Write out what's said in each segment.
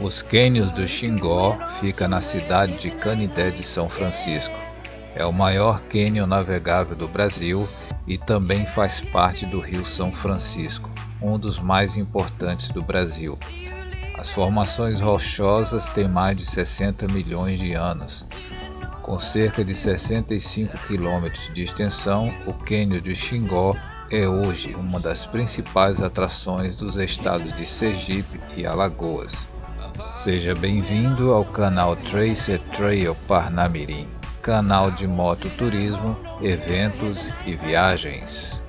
Os Cânions do Xingó fica na cidade de Canindé de São Francisco. É o maior cânion navegável do Brasil e também faz parte do Rio São Francisco, um dos mais importantes do Brasil. As formações rochosas têm mais de 60 milhões de anos. Com cerca de 65 quilômetros de extensão, o Cânion do Xingó é hoje uma das principais atrações dos estados de Sergipe e Alagoas. Seja bem-vindo ao canal Tracer Trail Parnamirim, canal de mototurismo, eventos e viagens.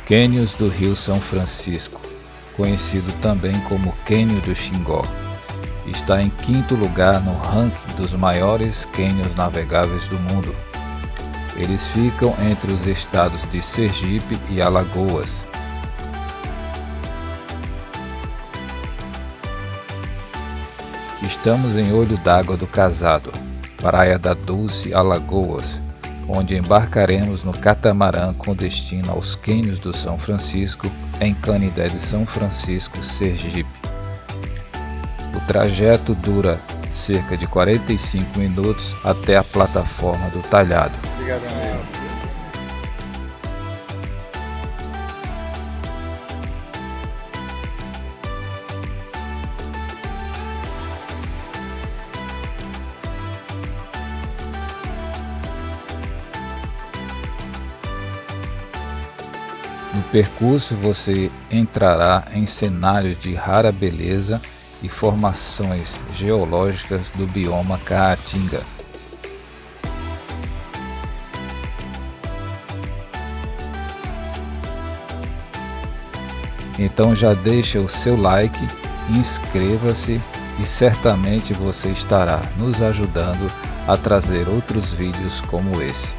Cânions do Rio São Francisco, conhecido também como Cânion do Xingó, está em quinto lugar no ranking dos maiores cânions navegáveis do mundo. Eles ficam entre os estados de Sergipe e Alagoas. Estamos em Olho d'Água do Casado, Praia da Dulce, Alagoas, onde embarcaremos no catamarã com destino aos Cânions do São Francisco, em Canindé de São Francisco, Sergipe. O trajeto dura cerca de 45 minutos até a plataforma do talhado. Obrigado, amigo. No percurso você entrará em cenários de rara beleza e formações geológicas do bioma Caatinga. Então já deixa o seu like, inscreva-se e certamente você estará nos ajudando a trazer outros vídeos como esse.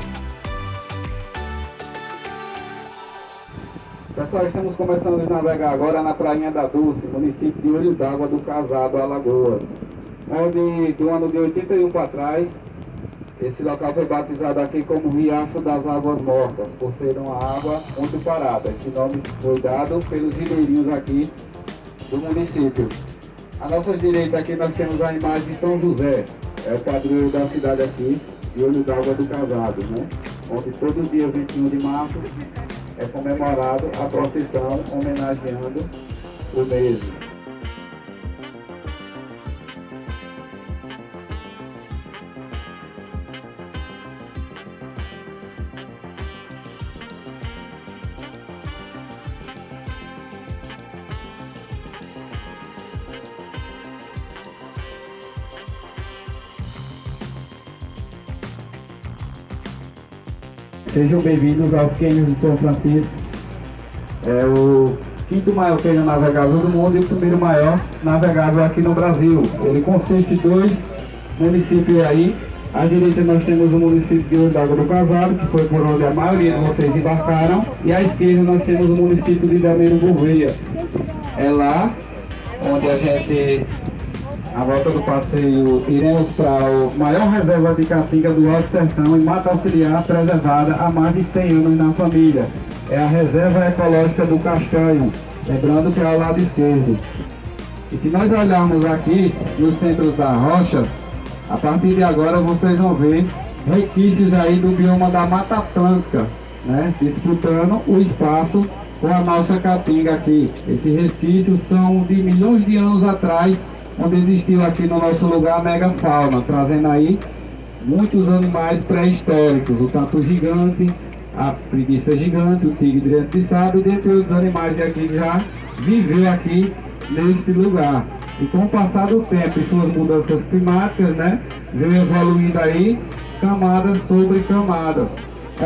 Pessoal, estamos começando a navegar agora na Prainha da Dulce, município de Olho d'Água do Casado, Alagoas, onde do ano de 81 para trás, esse local foi batizado aqui como Riacho das Águas Mortas, por ser uma água muito parada. Esse nome foi dado pelos ribeirinhos aqui do município. À nossa direita aqui nós temos a imagem de São José, é o padroeiro da cidade aqui, de Olho d'Água do Casado, né? Onde todo dia 21 de março é comemorado a procissão homenageando o mesmo. Sejam bem-vindos aos Cânions de São Francisco. É o quinto maior cânion navegável do mundo e o primeiro maior navegável aqui no Brasil. Ele consiste de dois municípios aí. À direita nós temos o município de Olho d'Água do Casado, que foi por onde a maioria de vocês embarcaram. E à esquerda nós temos o município de Delmiro Gouveia. É lá onde a gente, à volta do passeio, iremos para a maior reserva de caatinga do Alto Sertão e Mata Auxiliar, preservada há mais de 100 anos na família. É a Reserva Ecológica do Castanho, lembrando que é ao lado esquerdo. E se nós olharmos aqui no centro das rochas, a partir de agora vocês vão ver resquícios aí do bioma da Mata Atlântica, né? Disputando o espaço com a nossa caatinga aqui. Esses resquícios são de milhões de anos atrás, onde existiu aqui no nosso lugar a megafauna, trazendo aí muitos animais pré-históricos, o tatu gigante, a preguiça gigante, o tigre dente de sabre, dentre outros animais aqui que já viveu aqui neste lugar. E com o passar do tempo e suas mudanças climáticas, né, veio evoluindo aí camadas sobre camadas,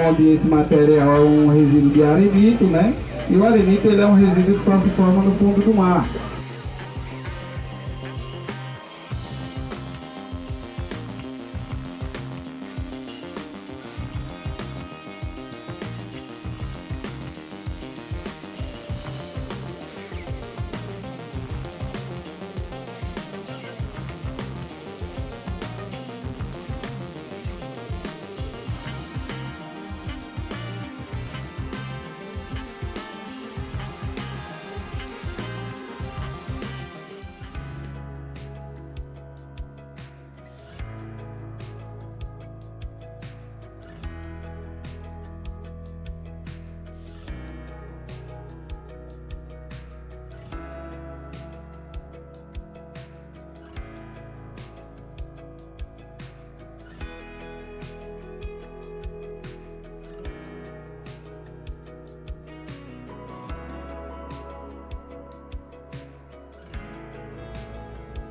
onde esse material é um resíduo de arenito, né, e o arenito ele é um resíduo que só se forma no fundo do mar.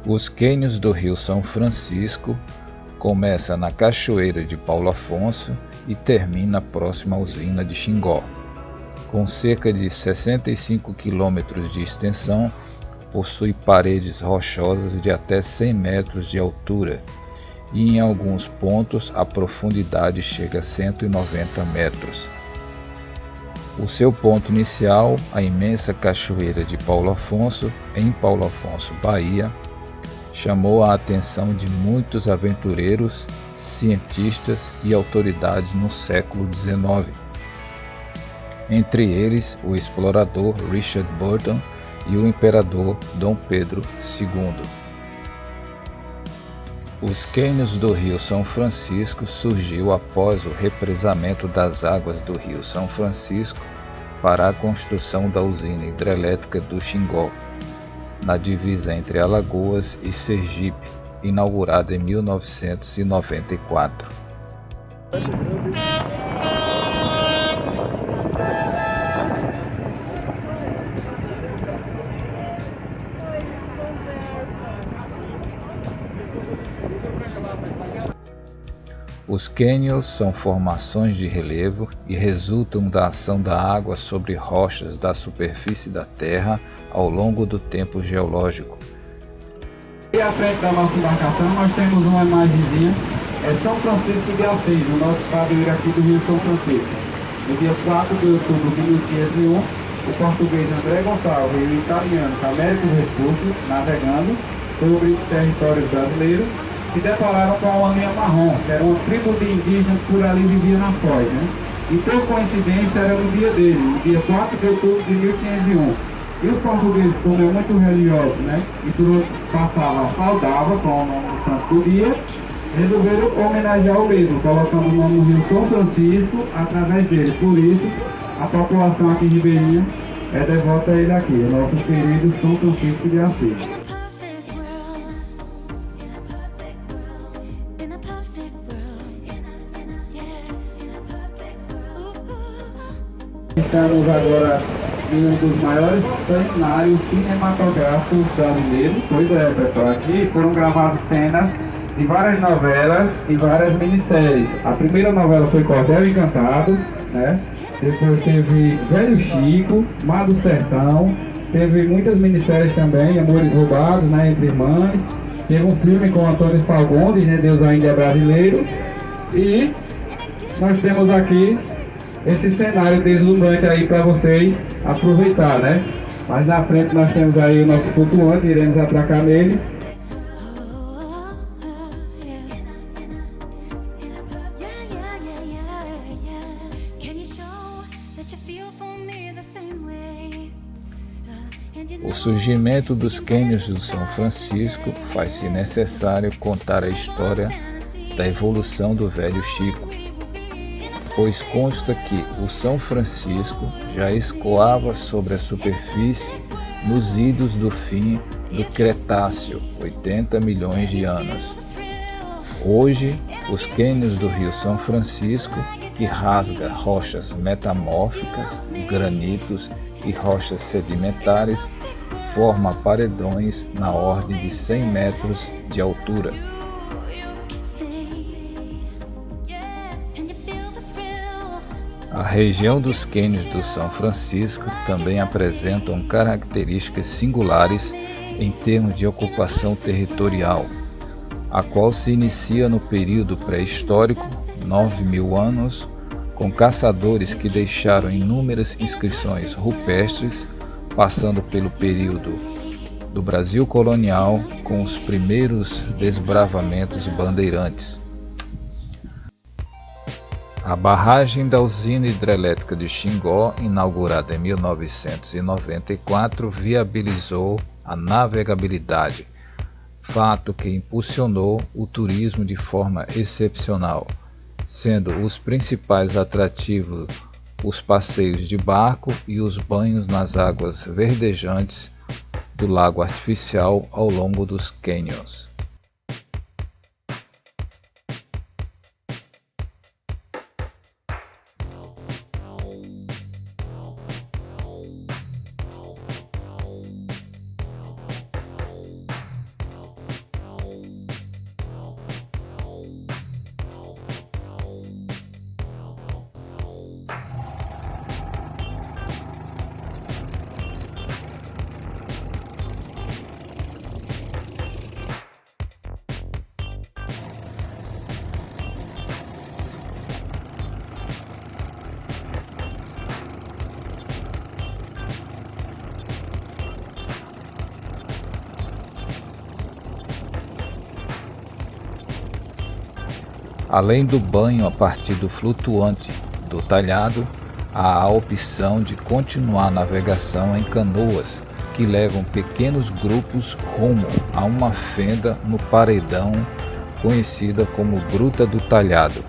Os cânions do Rio São Francisco começa na Cachoeira de Paulo Afonso e termina próximo à usina de Xingó. Com cerca de 65 quilômetros de extensão, possui paredes rochosas de até 100 metros de altura e em alguns pontos a profundidade chega a 190 metros. O seu ponto inicial, a imensa Cachoeira de Paulo Afonso, em Paulo Afonso, Bahia, chamou a atenção de muitos aventureiros, cientistas e autoridades no século XIX. Entre eles, o explorador Richard Burton e o imperador Dom Pedro II. Os cânions do Rio São Francisco surgiu após o represamento das águas do Rio São Francisco para a construção da usina hidrelétrica do Xingó, na divisa entre Alagoas e Sergipe, inaugurada em 1994. Os cânions são formações de relevo e resultam da ação da água sobre rochas da superfície da Terra ao longo do tempo geológico. E à frente da nossa embarcação nós temos uma imagenzinha, é São Francisco de Assis, o nosso padroeiro aqui do Rio São Francisco. No dia 4 de outubro de 1501, o português André Gonçalves e o italiano Américo Vespucci, navegando sobre territórios brasileiros, se depararam com a laminha marrom, que era uma tribo de indígenas que por ali vivia na foz, né? E por coincidência era no dia dele, no dia 4 de outubro de 1501. E os portugueses, como é muito religiosos, né? E por outros passavam saudável com o nome do santo do dia, resolveram homenagear o mesmo, colocando o nome do Rio São Francisco através dele. Por isso, a população aqui ribeirinha é devota a ele aqui, o nosso querido São Francisco de Assis. Estamos agora em um dos maiores cenários cinematográficos brasileiros. Pois é, pessoal, aqui foram gravadas cenas de várias novelas e várias minisséries. A primeira novela foi Cordel Encantado, né? Depois teve Velho Chico, Mar do Sertão, teve muitas minisséries também, Amores Roubados, né, Entre Irmãs. Teve um filme com Antônio Fagundes, né, Deus Ainda é Brasileiro. E nós temos aqui esse cenário deslumbrante aí para vocês aproveitar, né? Mas na frente nós temos aí o nosso flutuante, iremos atracar nele. O surgimento dos cânions do São Francisco faz-se necessário contar a história da evolução do Velho Chico, pois consta que o São Francisco já escoava sobre a superfície nos idos do fim do Cretáceo, 80 milhões de anos. Hoje, os cânions do Rio São Francisco, que rasga rochas metamórficas, granitos e rochas sedimentares, forma paredões na ordem de 100 metros de altura. A região dos cânions do São Francisco também apresentam características singulares em termos de ocupação territorial, a qual se inicia no período pré-histórico, 9.000 anos, com caçadores que deixaram inúmeras inscrições rupestres, passando pelo período do Brasil colonial com os primeiros desbravamentos de bandeirantes. A barragem da usina hidrelétrica de Xingó, inaugurada em 1994, viabilizou a navegabilidade, fato que impulsionou o turismo de forma excepcional, sendo os principais atrativos os passeios de barco e os banhos nas águas verdejantes do lago artificial ao longo dos cânions. Além do banho a partir do flutuante do talhado, há a opção de continuar a navegação em canoas, que levam pequenos grupos rumo a uma fenda no paredão conhecida como Gruta do Talhado.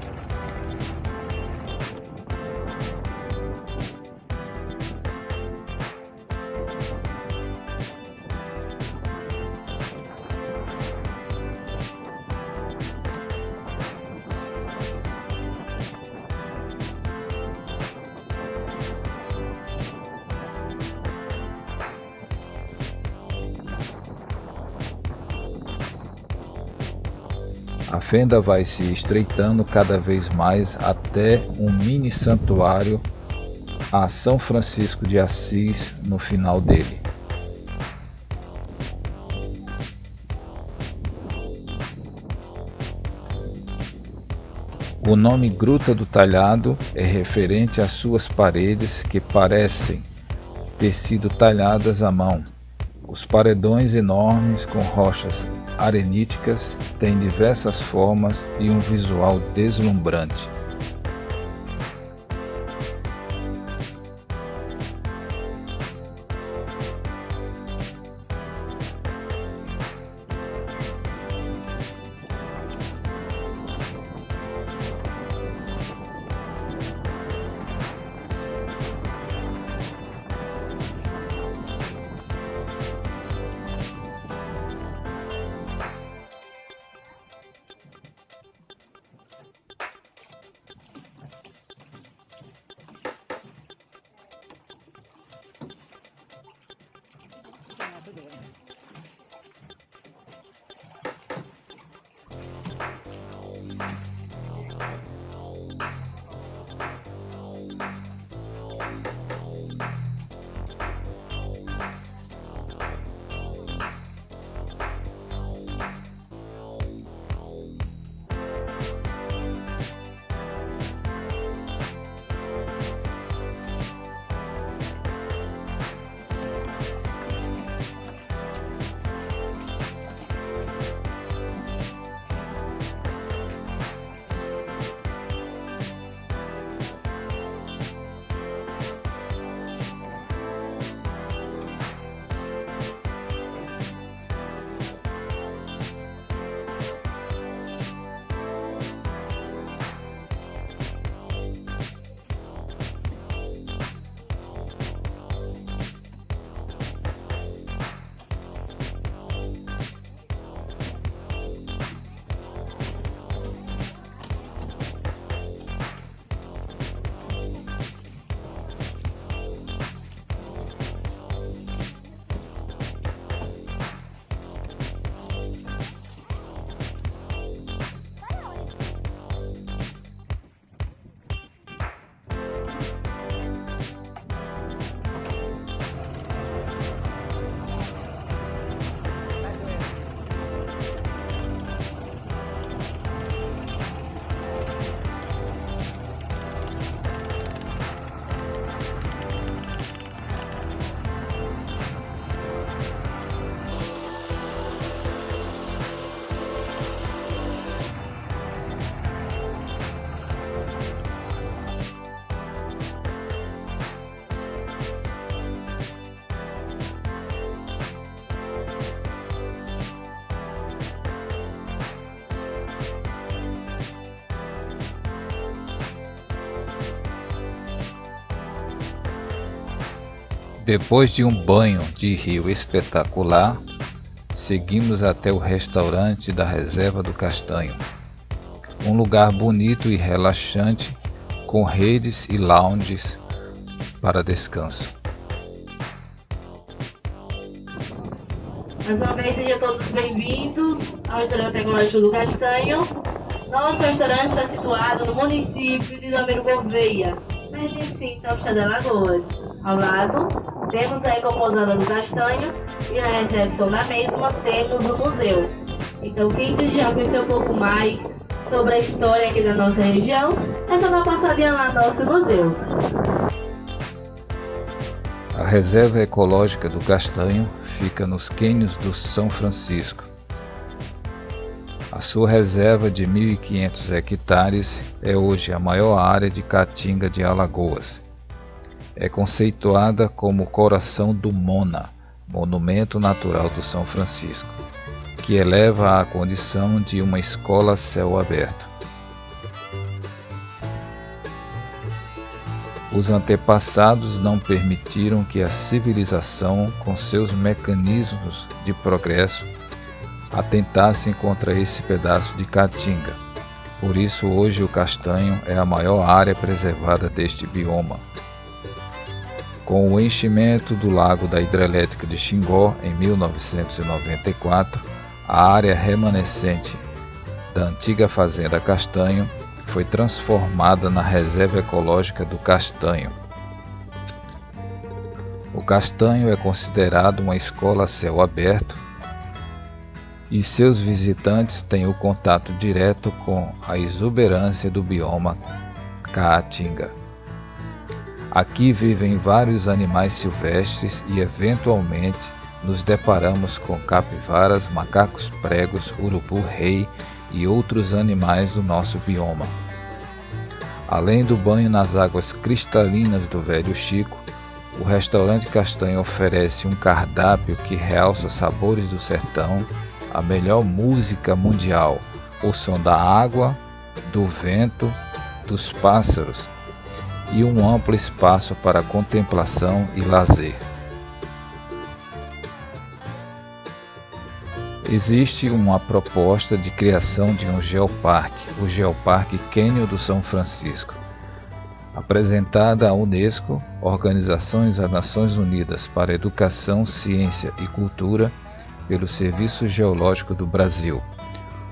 A fenda vai se estreitando cada vez mais até um mini santuário a São Francisco de Assis no final dele. O nome Gruta do Talhado é referente às suas paredes que parecem ter sido talhadas à mão. Os paredões enormes com rochas areníticas têm diversas formas e um visual deslumbrante. Depois de um banho de rio espetacular, seguimos até o restaurante da Reserva do Castanho, um lugar bonito e relaxante com redes e lounges para descanso. Mais uma vez, sejam todos bem-vindos ao restaurante Tecnológico do Castanho. Nosso restaurante está situado no município de Belmiro Gouveia, pertencente ao estado de Alagoas. Ao lado, temos a Ecopousada do Castanho e na recepção da mesma temos o museu. Então, quem desejar conhecer um pouco mais sobre a história aqui da nossa região, é só dar uma passadinha lá no nosso museu. A Reserva Ecológica do Castanho fica nos cânions do São Francisco. A sua reserva de 1.500 hectares é hoje a maior área de caatinga de Alagoas. É conceituada como Coração do Mona, monumento natural do São Francisco, que eleva à condição de uma escola a céu aberto. Os antepassados não permitiram que a civilização, com seus mecanismos de progresso, atentassem contra esse pedaço de caatinga. Por isso, hoje o castanho é a maior área preservada deste bioma. Com o enchimento do lago da hidrelétrica de Xingó em 1994, a área remanescente da antiga fazenda Castanho foi transformada na Reserva Ecológica do Castanho. O castanho é considerado uma escola a céu aberto e seus visitantes têm o contato direto com a exuberância do bioma Caatinga. Aqui vivem vários animais silvestres e, eventualmente, nos deparamos com capivaras, macacos pregos, urubu-rei e outros animais do nosso bioma. Além do banho nas águas cristalinas do Velho Chico, o restaurante Castanho oferece um cardápio que realça sabores do sertão, a melhor música mundial, o som da água, do vento, dos pássaros e um amplo espaço para contemplação e lazer. Existe uma proposta de criação de um geoparque, o Geoparque Cânion do São Francisco, apresentada à Unesco, Organizações das Nações Unidas para a Educação, Ciência e Cultura, pelo Serviço Geológico do Brasil,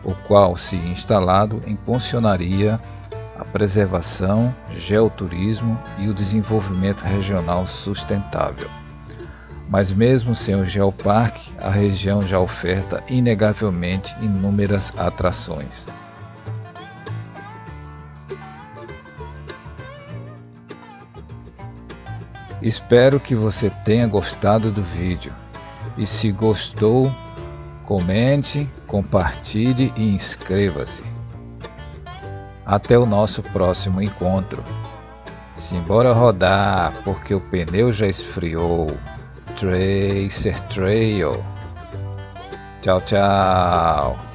o qual, se instalado, impulsionaria a preservação, geoturismo e o desenvolvimento regional sustentável. Mas mesmo sem o geoparque, a região já oferta inegavelmente inúmeras atrações. Espero que você tenha gostado do vídeo e, se gostou, comente, compartilhe e inscreva-se. Até o nosso próximo encontro. Simbora rodar, porque o pneu já esfriou. Tracer Trail. Tchau, tchau.